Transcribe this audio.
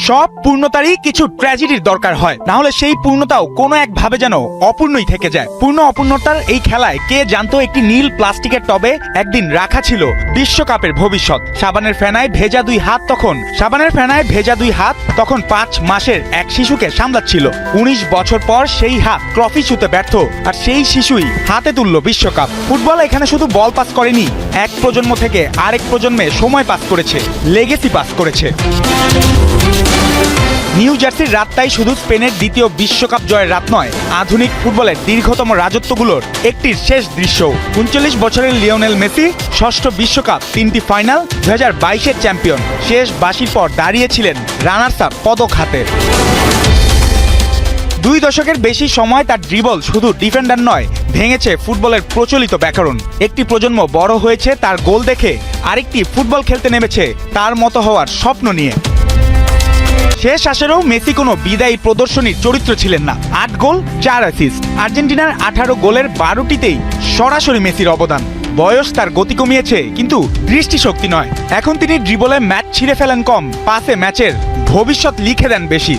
সব পূর্ণতারই কিছু ট্র্যাজেডির দরকার হয়, না হলে সেই পূর্ণতাও কোনো একভাবে যেন অপূর্ণই থেকে যায়। পূর্ণ অপূর্ণতার এই খেলায় কে জানতো একটি নীল প্লাস্টিকের টবে একদিন রাখা ছিল বিশ্বকাপের ভবিষ্যৎ। সাবানের ফেনায় ভেজা দুই হাত তখন 5 মাসের এক শিশুকে সামলাচ্ছিল। 19 বছর পর সেই হাত ট্রফি ছুঁতে ব্যর্থ, আর সেই শিশুই হাতে তুলল বিশ্বকাপ। ফুটবল এখানে শুধু বল পাস করেনি, এক প্রজন্ম থেকে আরেক প্রজন্মে সময় পাস করেছে, লেগেসি পাস করেছে। নিউ জার্সির রাতটাই শুধু স্পেনের দ্বিতীয় বিশ্বকাপ জয়ের রাত নয়, আধুনিক ফুটবলের দীর্ঘতম রাজত্বগুলোর একটির শেষ দৃশ্য। 39 বছরের লিওনেল মেসি, ষষ্ঠ বিশ্বকাপ, 3টি ফাইনাল, 2022-এর চ্যাম্পিয়ন। শেষ বাঁশির পর দাঁড়িয়েছিলেন রানার্স আপ পদক হাতে। 2 দশকের বেশি সময় তার ড্রিবল শুধু ডিফেন্ডার নয়, ভেঙেছে ফুটবলের প্রচলিত ব্যাকরণ। একটি প্রজন্ম বড় হয়েছে তার গোল দেখে, আরেকটি ফুটবল খেলতে নেমেছে তার মতো হওয়ার স্বপ্ন নিয়ে। শেষ আসরেও মেসি কোনো বিদায়ী প্রদর্শনীর চরিত্র ছিলেন না। 8 গোল 4 অ্যাসিস্ট, আর্জেন্টিনার 18 গোলের 12টিতেই সরাসরি মেসির অবদান। বয়স তার গতি কমিয়েছে, কিন্তু দৃষ্টিশক্তি নয়। এখন তিনি ড্রিবলে ম্যাচ ছিঁড়ে ফেলেন কম, পাসে ম্যাচের ভবিষ্যৎ লিখে দেন বেশি।